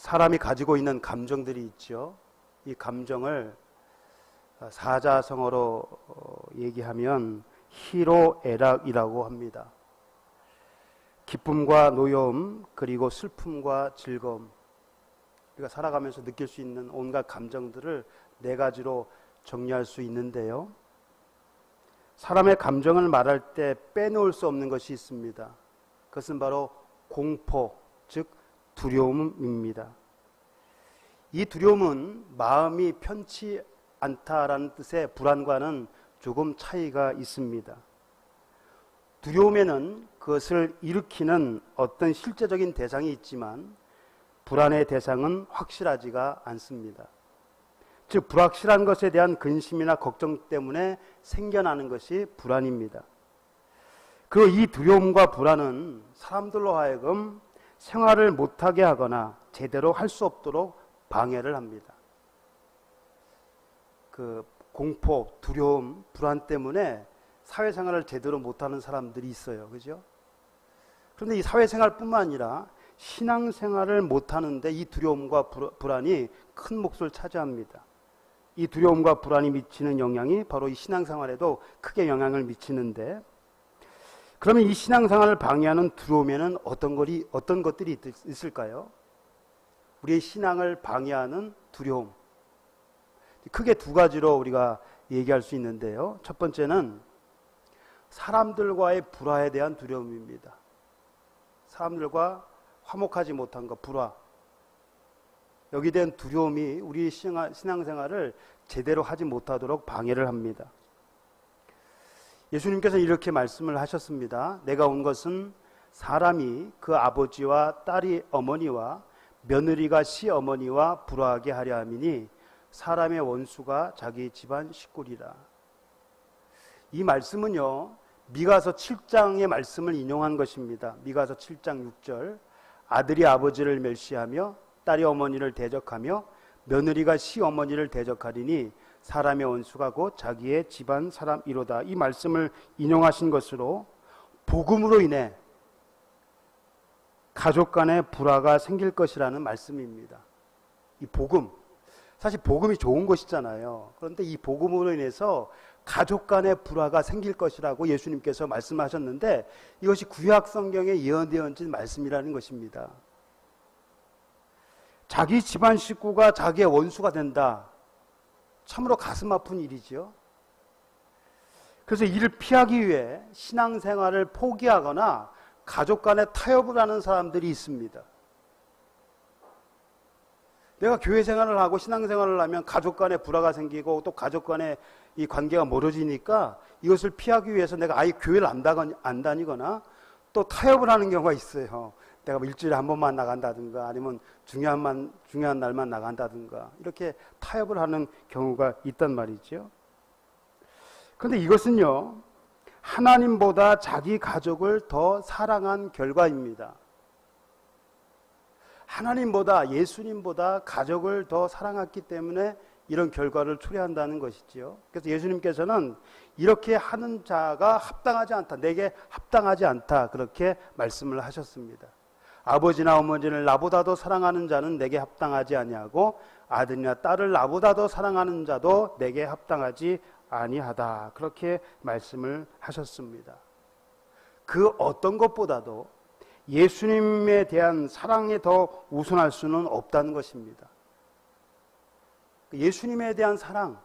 사람이 가지고 있는 감정들이 있죠. 이 감정을 사자성어로 얘기하면 희로애락이라고 합니다. 기쁨과 노여움, 그리고 슬픔과 즐거움, 우리가 살아가면서 느낄 수 있는 온갖 감정들을 네 가지로 정리할 수 있는데요. 사람의 감정을 말할 때 빼놓을 수 없는 것이 있습니다. 그것은 바로 공포, 즉 두려움입니다. 이 두려움은 마음이 편치 않다라는 뜻의 불안과는 조금 차이가 있습니다. 두려움에는 그것을 일으키는 어떤 실제적인 대상이 있지만 불안의 대상은 확실하지가 않습니다. 즉 불확실한 것에 대한 근심이나 걱정 때문에 생겨나는 것이 불안입니다. 그리고 이 두려움과 불안은 사람들로 하여금 생활을 못하게 하거나 제대로 할 수 없도록 방해를 합니다. 그 공포, 두려움, 불안 때문에 사회생활을 제대로 못하는 사람들이 있어요. 그죠? 그런데 이 사회생활뿐만 아니라 신앙생활을 못하는데 이 두려움과 불안이 큰 몫을 차지합니다. 이 두려움과 불안이 미치는 영향이 바로 이 신앙생활에도 크게 영향을 미치는데, 그러면 이 신앙생활을 방해하는 두려움에는 어떤 것들이 있을까요? 우리의 신앙을 방해하는 두려움. 크게 두 가지로 우리가 얘기할 수 있는데요. 첫 번째는 사람들과의 불화에 대한 두려움입니다. 사람들과 화목하지 못한 것, 불화. 여기에 대한 두려움이 우리 신앙생활을 제대로 하지 못하도록 방해를 합니다. 예수님께서 이렇게 말씀을 하셨습니다. 내가 온 것은 사람이 그 아버지와 딸이 어머니와 며느리가 시어머니와 불화하게 하려 함이니 사람의 원수가 자기 집안 식구리라. 이 말씀은요, 미가서 7장의 말씀을 인용한 것입니다. 미가서 7장 6절. 아들이 아버지를 멸시하며 딸이 어머니를 대적하며 며느리가 시어머니를 대적하리니 사람의 원수가 곧 자기의 집안 사람이로다. 이 말씀을 인용하신 것으로 복음으로 인해 가족 간의 불화가 생길 것이라는 말씀입니다. 이 복음, 사실 복음이 좋은 것이잖아요. 그런데 이 복음으로 인해서 가족 간의 불화가 생길 것이라고 예수님께서 말씀하셨는데 이것이 구약 성경에 예언되어진 말씀이라는 것입니다. 자기 집안 식구가 자기의 원수가 된다. 참으로 가슴 아픈 일이죠. 그래서 이를 피하기 위해 신앙생활을 포기하거나 가족 간에 타협을 하는 사람들이 있습니다. 내가 교회 생활을 하고 신앙생활을 하면 가족 간에 불화가 생기고 또 가족 간에 이 관계가 멀어지니까 이것을 피하기 위해서 내가 아예 교회를 안 다니거나 또 타협을 하는 경우가 있어요. 내가 뭐 일주일에 한 번만 나간다든가 아니면 중요한 날만 나간다든가 이렇게 타협을 하는 경우가 있단 말이죠. 그런데 이것은요, 하나님보다 자기 가족을 더 사랑한 결과입니다. 하나님보다, 예수님보다 가족을 더 사랑했기 때문에 이런 결과를 초래한다는 것이지요. 그래서 예수님께서는 이렇게 하는 자가 합당하지 않다, 내게 합당하지 않다, 그렇게 말씀을 하셨습니다. 아버지나 어머니를 나보다 더 사랑하는 자는 내게 합당하지 아니하고 아들이나 딸을 나보다 더 사랑하는 자도 내게 합당하지 아니하다, 그렇게 말씀을 하셨습니다. 그 어떤 것보다도 예수님에 대한 사랑에 더 우선할 수는 없다는 것입니다. 예수님에 대한 사랑,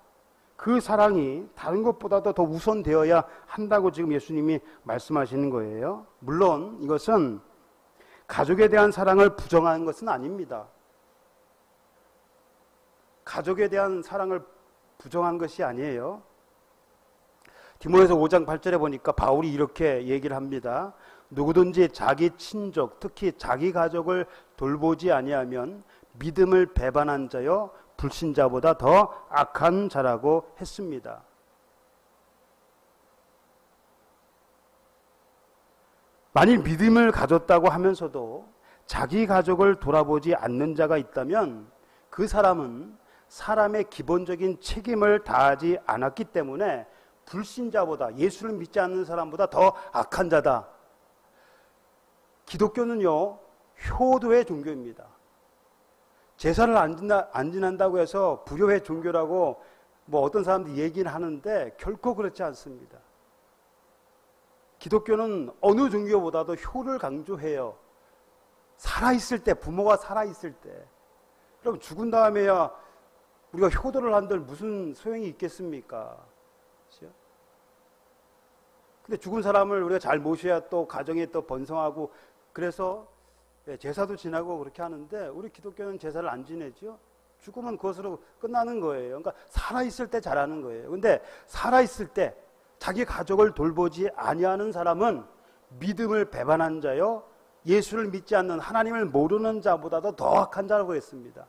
그 사랑이 다른 것보다도 더 우선되어야 한다고 지금 예수님이 말씀하시는 거예요. 물론 이것은 가족에 대한 사랑을 부정하는 것은 아닙니다. 가족에 대한 사랑을 부정한 것이 아니에요. 디모데서 5장 8절에 보니까 바울이 이렇게 얘기를 합니다. 누구든지 자기 친족, 특히 자기 가족을 돌보지 아니하면 믿음을 배반한 자요 불신자보다 더 악한 자라고 했습니다. 만일 믿음을 가졌다고 하면서도 자기 가족을 돌아보지 않는 자가 있다면 그 사람은 사람의 기본적인 책임을 다하지 않았기 때문에 불신자보다, 예수를 믿지 않는 사람보다 더 악한 자다. 기독교는요, 효도의 종교입니다. 제사를 안 지낸다고 해서 불효의 종교라고 뭐 어떤 사람들이 얘기는 하는데 결코 그렇지 않습니다. 기독교는 어느 종교보다도 효를 강조해요. 살아있을 때, 부모가 살아있을 때. 그럼 죽은 다음에야 우리가 효도를 한들 무슨 소용이 있겠습니까? 그렇죠? 근데 죽은 사람을 우리가 잘 모셔야 또 가정에 또 번성하고 그래서 제사도 지나고 그렇게 하는데 우리 기독교는 제사를 안 지내죠. 죽으면 그것으로 끝나는 거예요. 그러니까 살아있을 때 잘하는 거예요. 근데 살아있을 때 자기 가족을 돌보지 아니하는 사람은 믿음을 배반한 자요, 예수를 믿지 않는 하나님을 모르는 자보다도 더 악한 자라고 했습니다.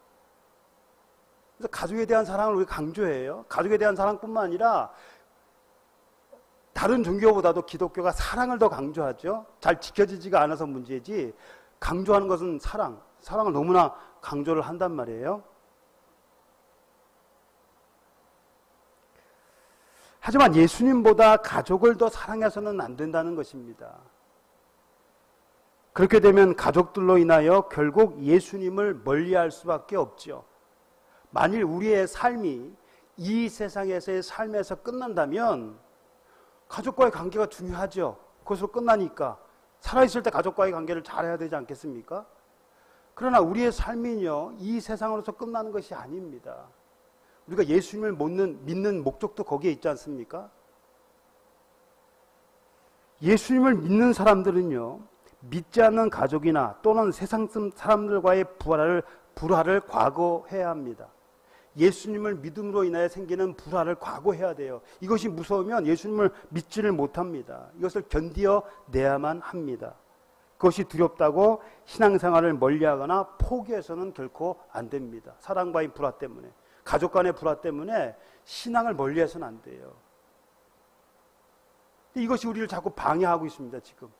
그래서 가족에 대한 사랑을 우리 강조해요. 가족에 대한 사랑뿐만 아니라 다른 종교보다도 기독교가 사랑을 더 강조하죠. 잘 지켜지지가 않아서 문제지 강조하는 것은 사랑을 너무나 강조를 한단 말이에요. 하지만 예수님보다 가족을 더 사랑해서는 안 된다는 것입니다. 그렇게 되면 가족들로 인하여 결국 예수님을 멀리할 수밖에 없죠. 만일 우리의 삶이 이 세상에서의 삶에서 끝난다면 가족과의 관계가 중요하죠. 그것으로 끝나니까 살아있을 때 가족과의 관계를 잘해야 되지 않겠습니까? 그러나 우리의 삶은요, 이 세상으로서 끝나는 것이 아닙니다. 우리가 예수님을 믿는 목적도 거기에 있지 않습니까? 예수님을 믿는 사람들은요, 믿지 않는 가족이나 또는 세상 사람들과의 불화를 과거해야 합니다. 예수님을 믿음으로 인하여 생기는 불화를 과거해야 돼요. 이것이 무서우면 예수님을 믿지를 못합니다. 이것을 견디어내야만 합니다. 그것이 두렵다고 신앙생활을 멀리하거나 포기해서는 결코 안 됩니다. 사랑과의 불화 때문에, 가족 간의 불화 때문에 신앙을 멀리해서는 안 돼요. 이것이 우리를 자꾸 방해하고 있습니다. 지금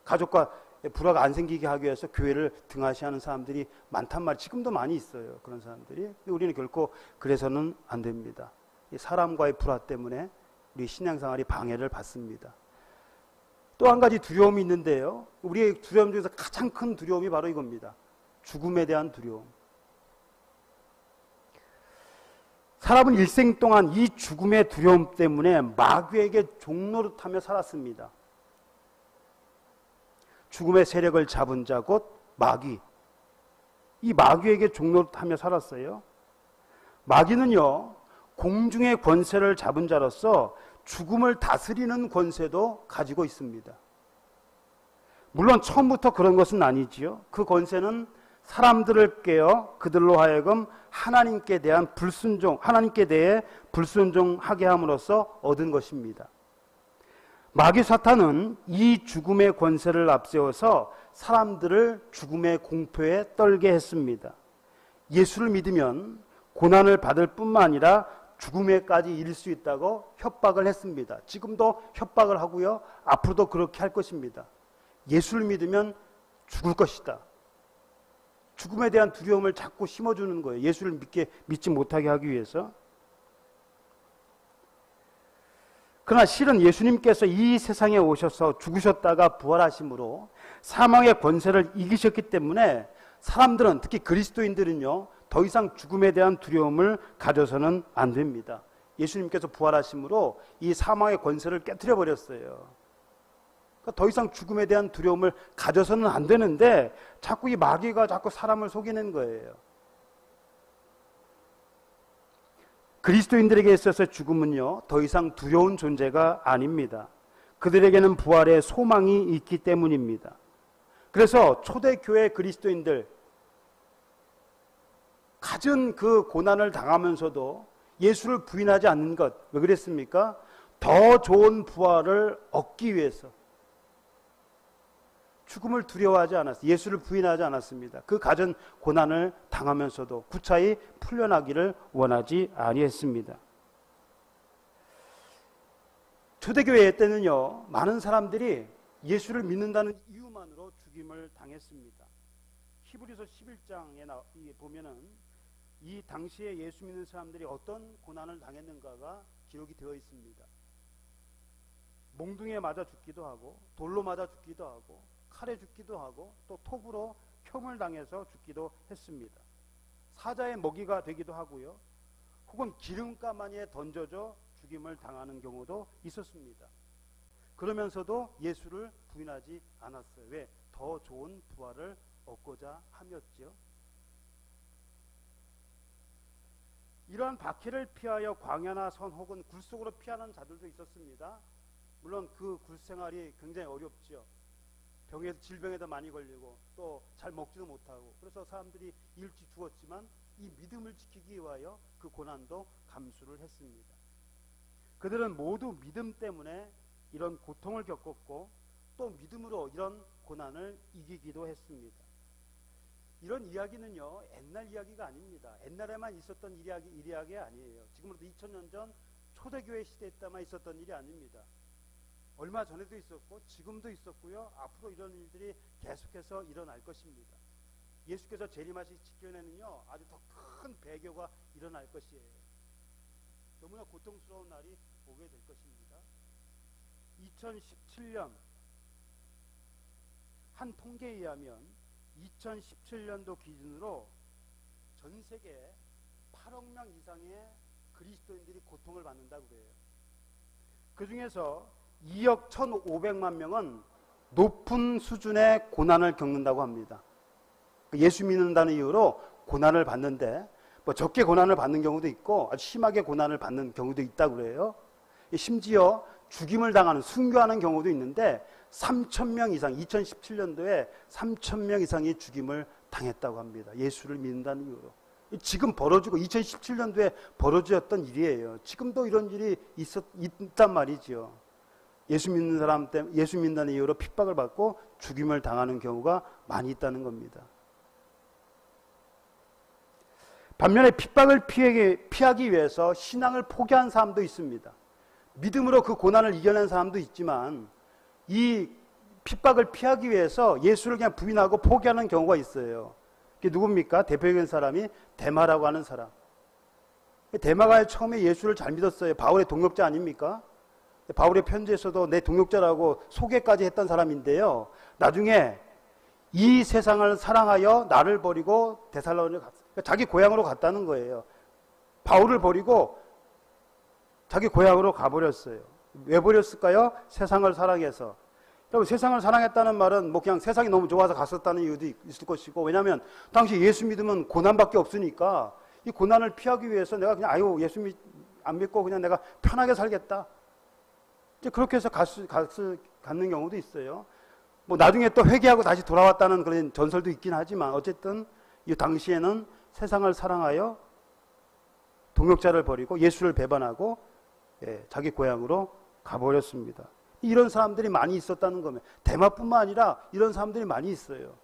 가족과 불화가 안 생기게 하기 위해서 교회를 등하시하는 사람들이 많단 말이에요. 지금도 많이 있어요. 그런 사람들이. 근데 우리는 결코 그래서는 안 됩니다. 이 사람과의 불화 때문에 우리 신앙생활이 방해를 받습니다. 또 한 가지 두려움이 있는데요. 우리의 두려움 중에서 가장 큰 두려움이 바로 이겁니다. 죽음에 대한 두려움. 사람은 일생 동안 이 죽음의 두려움 때문에 마귀에게 종노릇하며 살았습니다. 죽음의 세력을 잡은 자 곧 마귀. 이 마귀에게 종노릇하며 살았어요. 마귀는요, 공중의 권세를 잡은 자로서 죽음을 다스리는 권세도 가지고 있습니다. 물론 처음부터 그런 것은 아니지요. 그 권세는 사람들을 깨어 그들로 하여금 하나님께 대해 불순종하게 함으로써 얻은 것입니다. 마귀 사탄은 이 죽음의 권세를 앞세워서 사람들을 죽음의 공포에 떨게 했습니다. 예수를 믿으면 고난을 받을 뿐만 아니라 죽음에까지 이를 수 있다고 협박을 했습니다. 지금도 협박을 하고요. 앞으로도 그렇게 할 것입니다. 예수를 믿으면 죽을 것이다. 죽음에 대한 두려움을 자꾸 심어주는 거예요. 예수를 믿지 못하게 하기 위해서. 그러나 실은 예수님께서 이 세상에 오셔서 죽으셨다가 부활하심으로 사망의 권세를 이기셨기 때문에 사람들은, 특히 그리스도인들은요, 더 이상 죽음에 대한 두려움을 가져서는 안 됩니다. 예수님께서 부활하심으로 이 사망의 권세를 깨트려 버렸어요. 그러니까 더 이상 죽음에 대한 두려움을 가져서는 안 되는데 자꾸 이 마귀가 자꾸 사람을 속이는 거예요. 그리스도인들에게 있어서 죽음은요, 더 이상 두려운 존재가 아닙니다. 그들에게는 부활의 소망이 있기 때문입니다. 그래서 초대교회 그리스도인들, 갖은 그 고난을 당하면서도 예수를 부인하지 않는 것, 왜 그랬습니까? 더 좋은 부활을 얻기 위해서 죽음을 두려워하지 않았어요. 예수를 부인하지 않았습니다. 그 갖은 고난을 당하면서도 구차히 풀려나기를 원하지 아니했습니다. 초대교회 때는요, 많은 사람들이 예수를 믿는다는 이유만으로 죽임을 당했습니다. 히브리서 11장에 보면은 이 당시에 예수 믿는 사람들이 어떤 고난을 당했는가가 기록이 되어 있습니다. 몽둥이에 맞아 죽기도 하고, 돌로 맞아 죽기도 하고, 칼에 죽기도 하고, 또 톱으로 혐을 당해서 죽기도 했습니다. 사자의 먹이가 되기도 하고요. 혹은 기름가마니에 던져져 죽임을 당하는 경우도 있었습니다. 그러면서도 예수를 부인하지 않았어요. 왜? 더 좋은 부활을 얻고자 함이었죠. 이러한 박해를 피하여 광야나 선 혹은 굴 속으로 피하는 자들도 있었습니다. 물론 그 굴 생활이 굉장히 어렵죠. 질병에도 많이 걸리고 또 잘 먹지도 못하고, 그래서 사람들이 일찍 죽었지만 이 믿음을 지키기 위하여 그 고난도 감수를 했습니다. 그들은 모두 믿음 때문에 이런 고통을 겪었고 또 믿음으로 이런 고난을 이기기도 했습니다. 이런 이야기는요, 옛날 이야기가 아닙니다. 옛날에만 있었던 이야기 아니에요. 지금으로부터 2000년 전 초대교회 시대 때만 있었던 일이 아닙니다. 얼마 전에도 있었고 지금도 있었고요. 앞으로 이런 일들이 계속해서 일어날 것입니다. 예수께서 재림하시기 직전에는요, 아주 더 큰 배교가 일어날 것이에요. 너무나 고통스러운 날이 오게 될 것입니다. 2017년 한 통계에 의하면 2017년도 기준으로 전 세계 8억 명 이상의 그리스도인들이 고통을 받는다고 그래요. 그 중에서 2억 1,500만 명은 높은 수준의 고난을 겪는다고 합니다. 예수 믿는다는 이유로 고난을 받는데, 뭐 적게 고난을 받는 경우도 있고 아주 심하게 고난을 받는 경우도 있다고 그래요. 심지어 죽임을 당하는, 순교하는 경우도 있는데 3,000명 이상, 2017년도에 3,000명 이상이 죽임을 당했다고 합니다. 예수를 믿는다는 이유로. 지금 벌어지고 2017년도에 벌어졌던 일이에요. 지금도 이런 일이 있단 말이죠. 예수 믿는 사람 때문에, 예수 믿는다는 이유로 핍박을 받고 죽임을 당하는 경우가 많이 있다는 겁니다. 반면에 핍박을 피하기 위해서 신앙을 포기한 사람도 있습니다. 믿음으로 그 고난을 이겨낸 사람도 있지만 이 핍박을 피하기 위해서 예수를 그냥 부인하고 포기하는 경우가 있어요. 그게 누굽니까? 대표적인 사람이 데마라고 하는 사람. 데마가 처음에 예수를 잘 믿었어요. 바울의 동역자 아닙니까? 바울의 편지에서도 내 동역자라고 소개까지 했던 사람인데요. 나중에 이 세상을 사랑하여 나를 버리고 데살로니가에 갔어요. 자기 고향으로 갔다는 거예요. 바울을 버리고 자기 고향으로 가버렸어요. 왜 버렸을까요? 세상을 사랑해서. 여러분, 세상을 사랑했다는 말은 뭐 그냥 세상이 너무 좋아서 갔었다는 이유도 있을 것이고, 왜냐하면 당시 예수 믿으면 고난밖에 없으니까 이 고난을 피하기 위해서 내가 그냥 예수 안 믿고 그냥 내가 편하게 살겠다. 이제 그렇게 해서 갖는 경우도 있어요. 뭐 나중에 또 회개하고 다시 돌아왔다는 그런 전설도 있긴 하지만 어쨌든 이 당시에는 세상을 사랑하여 동역자를 버리고 예수를 배반하고 자기 고향으로 가버렸습니다. 이런 사람들이 많이 있었다는 겁니다. 대마뿐만 아니라 이런 사람들이 많이 있어요.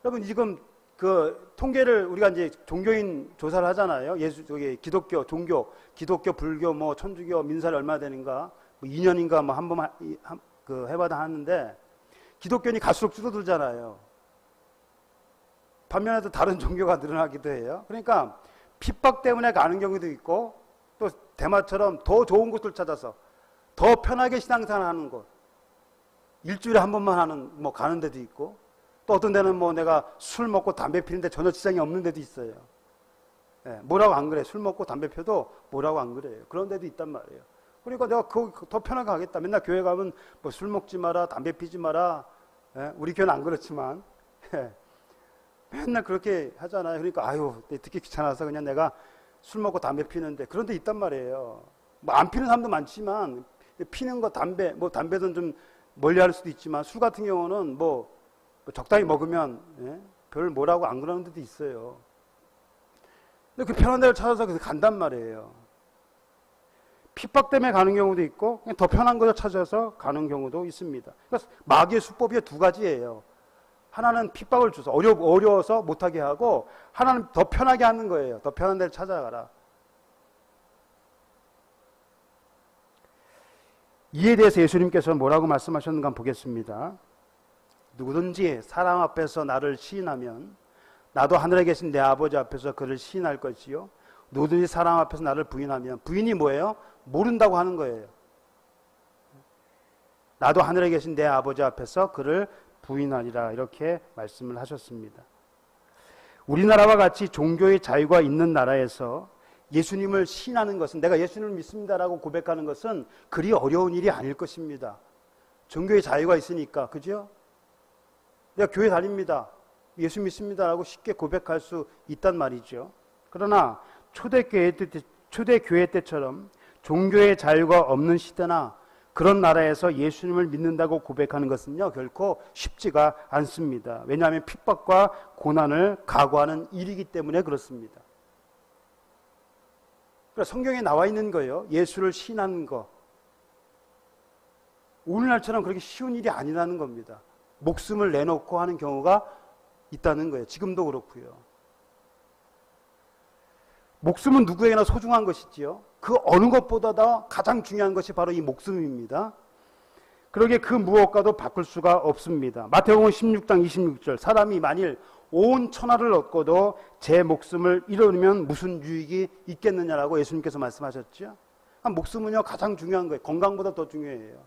여러분, 지금 그 통계를 우리가 이제 종교인 조사를 하잖아요. 기독교, 종교, 기독교, 불교, 뭐 천주교, 민사를 얼마 되는가, 뭐 2년인가 뭐 한 번 해봐다 하는데 기독교인이 갈수록 줄어들잖아요. 반면에도 다른 종교가 늘어나기도 해요. 그러니까 핍박 때문에 가는 경우도 있고 또 대마처럼 더 좋은 곳을 찾아서 더 편하게 신앙생활하는 곳, 일주일에 한 번만 가는 데도 있고, 또 어떤 데는 뭐 내가 술 먹고 담배 피는데 전혀 지장이 없는 데도 있어요. 뭐라고 안 그래. 술 먹고 담배 펴도 뭐라고 안 그래요. 그런 데도 있단 말이에요. 그러니까 내가 더 편하게 가겠다. 맨날 교회 가면 뭐 술 먹지 마라, 담배 피지 마라. 우리 교회는 안 그렇지만 맨날 그렇게 하잖아요. 그러니까 듣기 귀찮아서 그냥 내가 술 먹고 담배 피는데, 그런 데 있단 말이에요. 뭐 안 피는 사람도 많지만 피는 거 담배는 좀 멀리 할 수도 있지만 술 같은 경우는 뭐 적당히 먹으면 별 뭐라고 안 그러는 데도 있어요. 근데 그 편한 데를 찾아서 간단 말이에요. 핍박 때문에 가는 경우도 있고 그냥 더 편한 것을 찾아서 가는 경우도 있습니다. 그러니까 마귀의 수법이 두 가지예요. 하나는 핍박을 줘서 어려워서 못하게 하고, 하나는 더 편하게 하는 거예요. 더 편한 데를 찾아가라. 이에 대해서 예수님께서 뭐라고 말씀하셨는가 보겠습니다. 누구든지 사람 앞에서 나를 시인하면 나도 하늘에 계신 내 아버지 앞에서 그를 시인할 것이요, 누구든지 사람 앞에서 나를 부인하면, 부인이 뭐예요? 모른다고 하는 거예요. 나도 하늘에 계신 내 아버지 앞에서 그를 부인하리라, 이렇게 말씀을 하셨습니다. 우리나라와 같이 종교의 자유가 있는 나라에서 예수님을 신하는 것은, 내가 예수님을 믿습니다라고 고백하는 것은 그리 어려운 일이 아닐 것입니다. 종교의 자유가 있으니까, 그죠? 내가 교회 다닙니다, 예수 믿습니다라고 쉽게 고백할 수 있단 말이죠. 그러나 초대교회 때처럼 종교의 자유가 없는 시대나 그런 나라에서 예수님을 믿는다고 고백하는 것은요, 결코 쉽지가 않습니다. 왜냐하면 핍박과 고난을 각오하는 일이기 때문에 그렇습니다. 그러니까 성경에 나와 있는 거예요. 예수를 신하는 거. 오늘날처럼 그렇게 쉬운 일이 아니라는 겁니다. 목숨을 내놓고 하는 경우가 있다는 거예요. 지금도 그렇고요. 목숨은 누구에게나 소중한 것이지요. 그 어느 것보다 가장 중요한 것이 바로 이 목숨입니다. 그러기에 그 무엇과도 바꿀 수가 없습니다. 마태복음 16장 26절, 사람이 만일 온 천하를 얻고도 제 목숨을 잃으면 무슨 유익이 있겠느냐라고 예수님께서 말씀하셨죠. 목숨은요, 가장 중요한 거예요. 건강보다 더 중요해요.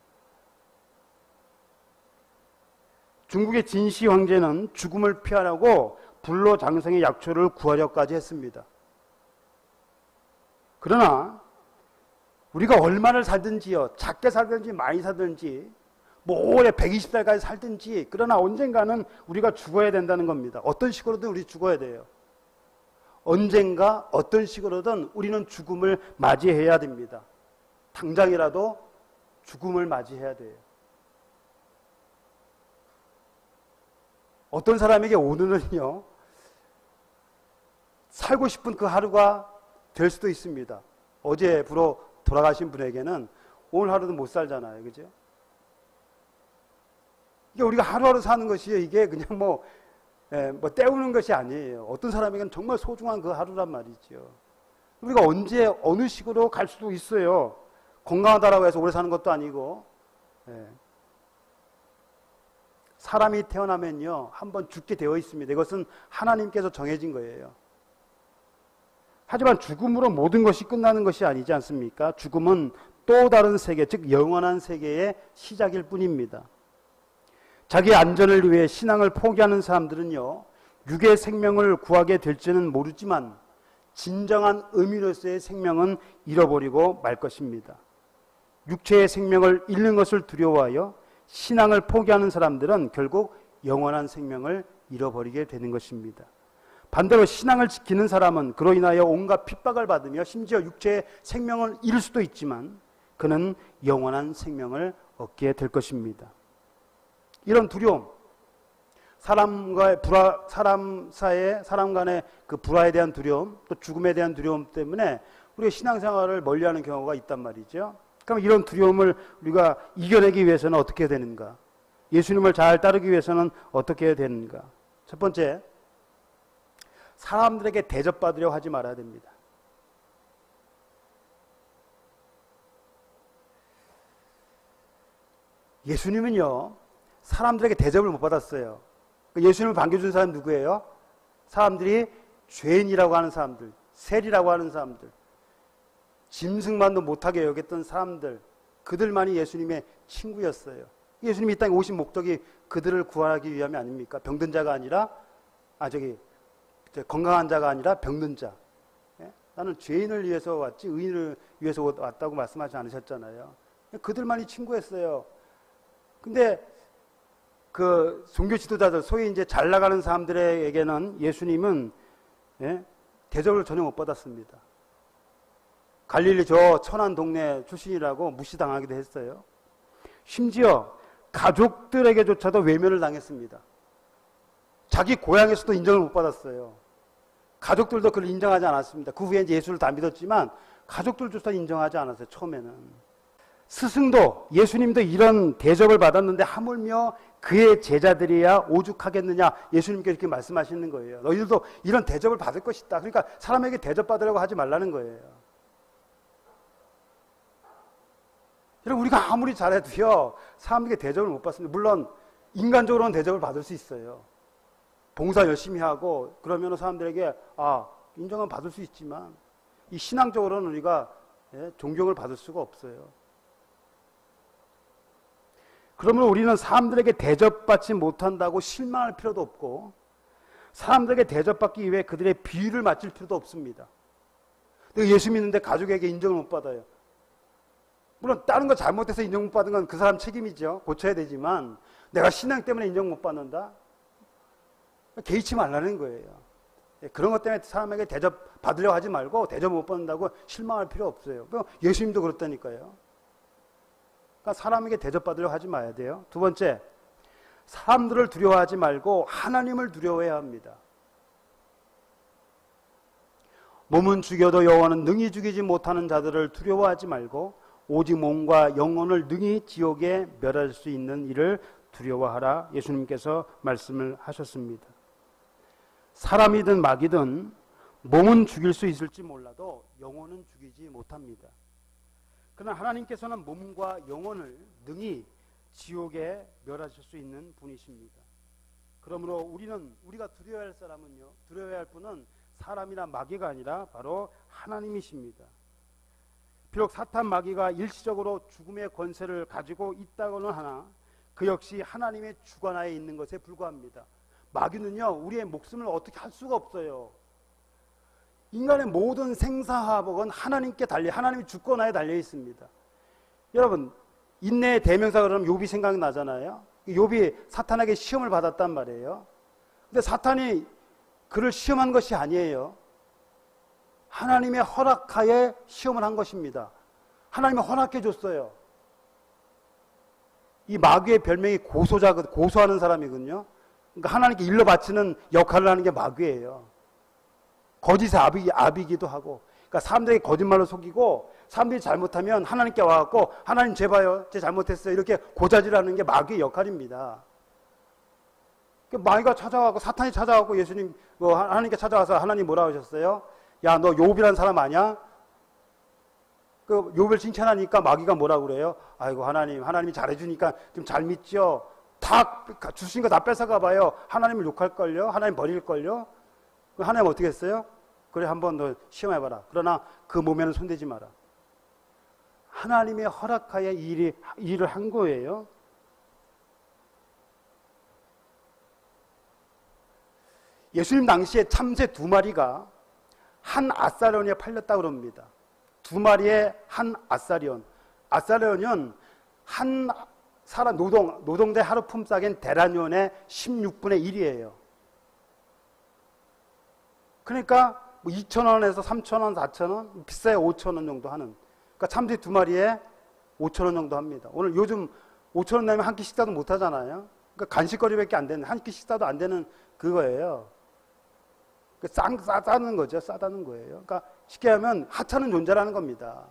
중국의 진시 황제는 죽음을 피하려고 불로장생의 약초를 구하려까지 했습니다. 그러나 우리가 얼마를 살든지요, 작게 살든지 많이 살든지, 뭐 오래 120살까지 살든지, 그러나 언젠가는 우리가 죽어야 된다는 겁니다. 어떤 식으로든 우리 죽어야 돼요. 언젠가 어떤 식으로든 우리는 죽음을 맞이해야 됩니다. 당장이라도 죽음을 맞이해야 돼요. 어떤 사람에게 오늘은요, 살고 싶은 그 하루가 될 수도 있습니다. 어제부로 돌아가신 분에게는 오늘 하루도 못 살잖아요. 그죠? 이게 우리가 하루하루 사는 것이에요. 이게 그냥 뭐 때우는 것이 아니에요. 어떤 사람에게는 정말 소중한 그 하루란 말이죠. 우리가 언제 어느 식으로 갈 수도 있어요. 건강하다라고 해서 오래 사는 것도 아니고. 사람이 태어나면요, 한번 죽게 되어 있습니다. 이것은 하나님께서 정해진 거예요. 하지만 죽음으로 모든 것이 끝나는 것이 아니지 않습니까? 죽음은 또 다른 세계, 즉 영원한 세계의 시작일 뿐입니다. 자기의 안전을 위해 신앙을 포기하는 사람들은요, 육의 생명을 구하게 될지는 모르지만 진정한 의미로서의 생명은 잃어버리고 말 것입니다. 육체의 생명을 잃는 것을 두려워하여 신앙을 포기하는 사람들은 결국 영원한 생명을 잃어버리게 되는 것입니다. 반대로 신앙을 지키는 사람은 그로 인하여 온갖 핍박을 받으며 심지어 육체의 생명을 잃을 수도 있지만 그는 영원한 생명을 얻게 될 것입니다. 이런 두려움, 사람 간의 그 불화에 대한 두려움, 또 죽음에 대한 두려움 때문에 우리가 신앙생활을 멀리하는 경우가 있단 말이죠. 그럼 이런 두려움을 우리가 이겨내기 위해서는 어떻게 해야 되는가? 예수님을 잘 따르기 위해서는 어떻게 해야 되는가? 첫 번째, 사람들에게 대접받으려 하지 말아야 됩니다. 예수님은요, 사람들에게 대접을 못 받았어요. 예수님을 반겨준 사람이 누구예요? 사람들이 죄인이라고 하는 사람들, 세리라고 하는 사람들, 짐승만도 못하게 여겼던 사람들, 그들만이 예수님의 친구였어요. 예수님이 이 땅에 오신 목적이 그들을 구하기 위함이 아닙니까? 병든 자가 아니라, 건강한 자가 아니라 병든 자. 나는 죄인을 위해서 왔지 의인을 위해서 왔다고 말씀하지 않으셨잖아요. 그들만이 친구였어요. 근데 그 종교 지도자들, 소위 이제 잘 나가는 사람들에게는 예수님은 대접을 전혀 못 받았습니다. 갈릴리 저 천한 동네 출신이라고 무시당하기도 했어요. 심지어 가족들에게조차도 외면을 당했습니다. 자기 고향에서도 인정을 못 받았어요. 가족들도 그를 인정하지 않았습니다. 그 후에 이제 예수를 다 믿었지만 가족들조차 인정하지 않았어요. 처음에는. 스승도, 예수님도 이런 대접을 받았는데 하물며 그의 제자들이야 오죽하겠느냐, 예수님께서 이렇게 말씀하시는 거예요. 너희들도 이런 대접을 받을 것이다. 그러니까 사람에게 대접받으려고 하지 말라는 거예요. 여러분, 우리가 아무리 잘해도요, 사람에게 대접을 못 받습니다. 물론 인간적으로는 대접을 받을 수 있어요. 봉사 열심히 하고 그러면 사람들에게 인정은 받을 수 있지만 이 신앙적으로는 우리가 존경을 받을 수가 없어요. 그러면 우리는 사람들에게 대접받지 못한다고 실망할 필요도 없고, 사람들에게 대접받기 위해 그들의 비위를 맞출 필요도 없습니다. 내가 예수 믿는데 가족에게 인정을 못 받아요. 물론 다른 거 잘못해서 인정 못 받은 건 그 사람 책임이죠. 고쳐야 되지만 내가 신앙 때문에 인정 못 받는다? 개의치 말라는 거예요. 그런 것 때문에 사람에게 대접 받으려고 하지 말고 대접 못 받는다고 실망할 필요 없어요. 예수님도 그렇다니까요. 그러니까 사람에게 대접 받으려고 하지 마야 돼요. 두 번째, 사람들을 두려워하지 말고 하나님을 두려워해야 합니다. 몸은 죽여도 영혼은 능히 죽이지 못하는 자들을 두려워하지 말고 오직 몸과 영혼을 능히 지옥에 멸할 수 있는 이를 두려워하라. 예수님께서 말씀을 하셨습니다. 사람이든 마귀든 몸은 죽일 수 있을지 몰라도 영혼은 죽이지 못합니다. 그러나 하나님께서는 몸과 영혼을 능히 지옥에 멸하실 수 있는 분이십니다. 그러므로 우리가 두려워야 할 사람은요, 두려워야 할 분은 사람이나 마귀가 아니라 바로 하나님이십니다. 비록 사탄 마귀가 일시적으로 죽음의 권세를 가지고 있다고는 하나 그 역시 하나님의 주관하에 있는 것에 불과합니다. 마귀는요, 우리의 목숨을 어떻게 할 수가 없어요. 인간의 모든 생사화복은 하나님께 하나님의 주권하에 달려 있습니다. 여러분, 인내의 대명사 그러면 욥이 생각나잖아요. 욥이 사탄에게 시험을 받았단 말이에요. 근데 사탄이 그를 시험한 것이 아니에요. 하나님의 허락하에 시험을 한 것입니다. 하나님이 허락해 줬어요. 이 마귀의 별명이 고소하는 사람이거든요. 그러니까 하나님께 일러 바치는 역할을 하는 게 마귀예요. 거짓의 아비기도 하고, 그러니까 사람들에게 거짓말로 속이고, 사람들이 잘못하면 하나님께 와갖고 하나님 제봐요, 제 잘못했어요, 이렇게 고자질하는 게 마귀의 역할입니다. 마귀가 찾아가고 사탄이 찾아가고 예수님 하나님께 찾아가서 하나님 뭐라 하셨어요? 야, 너 욥이라는 사람 아니야? 그 욥을 칭찬하니까 마귀가 뭐라 그래요? 아이고 하나님이 잘해주니까 좀 잘 믿죠. 다 주신 거 다 뺏어가 봐요. 하나님을 욕할걸요? 하나님 버릴걸요? 하나님 어떻게 했어요? 그래, 한번 너 시험해봐라. 그러나 그 몸에는 손대지 마라. 하나님의 허락하에 일을 한 거예요. 예수님 당시에 참새 2마리가 한 아사리온에 팔렸다고 그럽니다. 2마리의 한 아사리온. 아사리온은 한 사람 노동대 하루 품삯인 데나리온의 16분의 1이에요. 그러니까 2,000원에서 3,000원, 4,000원, 비싸야 5,000원 정도 하는. 그러니까 참새 2마리에 5,000원 정도 합니다. 오늘 요즘 5,000원 내면 한 끼 식사도 못 하잖아요. 그러니까 간식거리밖에 안 되는, 한 끼 식사도 안 되는 그거예요. 싸다는 거죠. 싸다는 거예요. 그러니까 쉽게 하면 하찮은 존재라는 겁니다.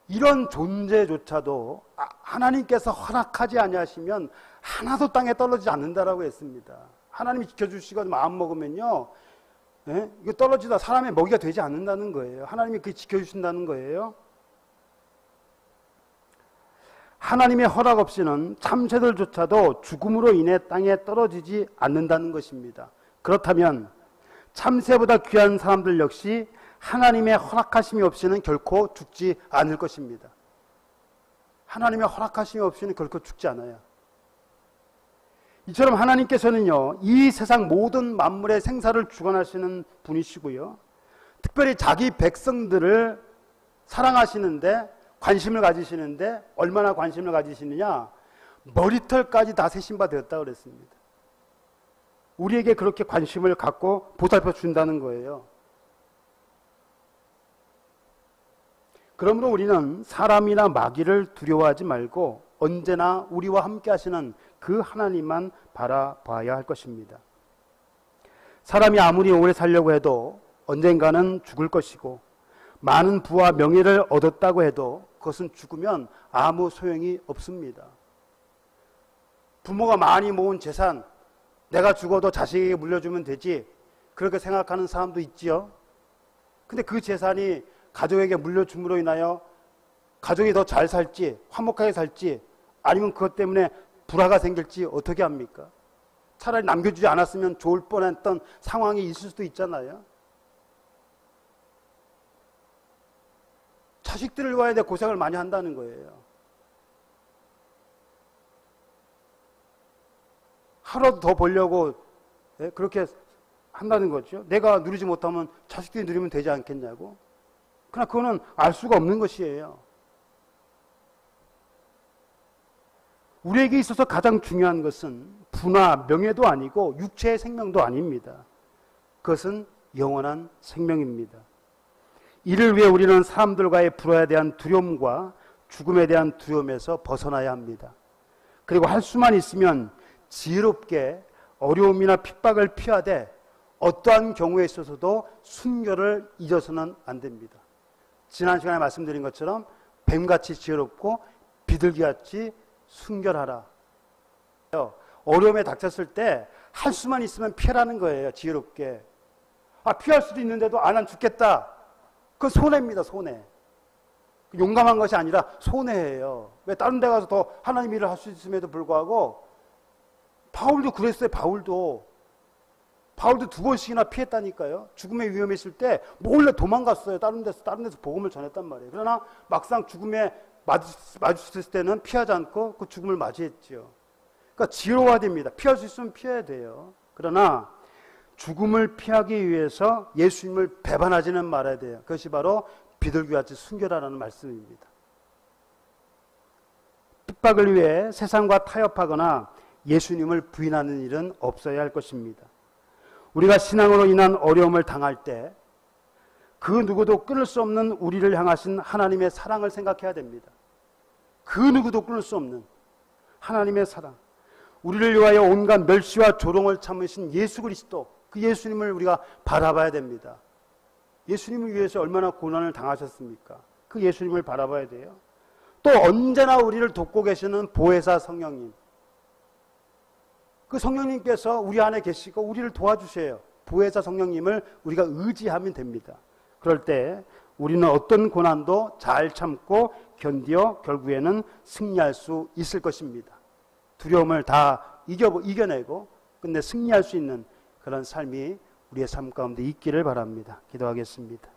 이런 존재조차도 하나님께서 허락하지 아니하시면 하나도 땅에 떨어지지 않는다라고 했습니다. 하나님이 지켜주시고 마음 먹으면요, 이거 떨어지다 사람의 먹이가 되지 않는다는 거예요. 하나님이 그걸 지켜주신다는 거예요. 하나님의 허락 없이는 참새들조차도 죽음으로 인해 땅에 떨어지지 않는다는 것입니다. 그렇다면 참새보다 귀한 사람들 역시 하나님의 허락하심이 없이는 결코 죽지 않을 것입니다. 하나님의 허락하심이 없이는 결코 죽지 않아요. 이처럼 하나님께서는요, 이 세상 모든 만물의 생사를 주관하시는 분이시고요, 특별히 자기 백성들을 사랑하시는데, 관심을 가지시는데 얼마나 관심을 가지시느냐, 머리털까지 다 세신 바 되었다고 그랬습니다. 우리에게 그렇게 관심을 갖고 보살펴 준다는 거예요. 그러므로 우리는 사람이나 마귀를 두려워하지 말고 언제나 우리와 함께 하시는 그 하나님만 바라봐야 할 것입니다. 사람이 아무리 오래 살려고 해도 언젠가는 죽을 것이고, 많은 부와 명예를 얻었다고 해도 그것은 죽으면 아무 소용이 없습니다. 부모가 많이 모은 재산, 내가 죽어도 자식에게 물려주면 되지, 그렇게 생각하는 사람도 있지요. 근데 그 재산이 가족에게 물려줌으로 인하여 가족이 더 잘 살지, 화목하게 살지, 아니면 그것 때문에 불화가 생길지 어떻게 합니까? 차라리 남겨주지 않았으면 좋을 뻔했던 상황이 있을 수도 있잖아요. 자식들을 위하여 고생을 많이 한다는 거예요. 하루라도 더 벌려고 예? 그렇게 한다는 거죠. 내가 누리지 못하면 자식들이 누리면 되지 않겠냐고. 그러나 그거는 알 수가 없는 것이에요. 우리에게 있어서 가장 중요한 것은 부나 명예도 아니고 육체의 생명도 아닙니다. 그것은 영원한 생명입니다. 이를 위해 우리는 사람들과의 불화에 대한 두려움과 죽음에 대한 두려움에서 벗어나야 합니다. 그리고 할 수만 있으면 지혜롭게 어려움이나 핍박을 피하되 어떠한 경우에 있어서도 순결을 잊어서는 안 됩니다. 지난 시간에 말씀드린 것처럼 뱀같이 지혜롭고 비둘기같이 순결하라. 어려움에 닥쳤을 때 할 수만 있으면 피하라는 거예요. 지혜롭게. 피할 수도 있는데도 난 죽겠다. 그건 손해입니다. 손해. 용감한 것이 아니라 손해예요. 왜 다른 데 가서 더 하나님 일을 할 수 있음에도 불구하고 바울도 그랬어요. 바울도 2번씩이나 피했다니까요. 죽음의 위험에 있을 때 몰래 도망갔어요. 다른 데서 복음을 전했단 말이에요. 그러나 막상 죽음에 마주쳤을 때는 피하지 않고 그 죽음을 맞이했죠. 그러니까 지혜로워야 됩니다. 피할 수 있으면 피해야 돼요. 그러나 죽음을 피하기 위해서 예수님을 배반하지는 말아야 돼요. 그것이 바로 비둘기같이 순결하라는 말씀입니다. 핍박을 위해 세상과 타협하거나 예수님을 부인하는 일은 없어야 할 것입니다. 우리가 신앙으로 인한 어려움을 당할 때 그 누구도 끊을 수 없는 우리를 향하신 하나님의 사랑을 생각해야 됩니다. 그 누구도 끊을 수 없는 하나님의 사랑, 우리를 위하여 온갖 멸시와 조롱을 참으신 예수 그리스도, 그 예수님을 우리가 바라봐야 됩니다. 예수님을 위해서 얼마나 고난을 당하셨습니까? 그 예수님을 바라봐야 돼요. 또 언제나 우리를 돕고 계시는 보혜사 성령님, 그 성령님께서 우리 안에 계시고 우리를 도와주세요. 보혜사 성령님을 우리가 의지하면 됩니다. 그럴 때 우리는 어떤 고난도 잘 참고 견디어 결국에는 승리할 수 있을 것입니다. 두려움을 다 이겨내고 끝내 승리할 수 있는 그런 삶이 우리의 삶 가운데 있기를 바랍니다. 기도하겠습니다.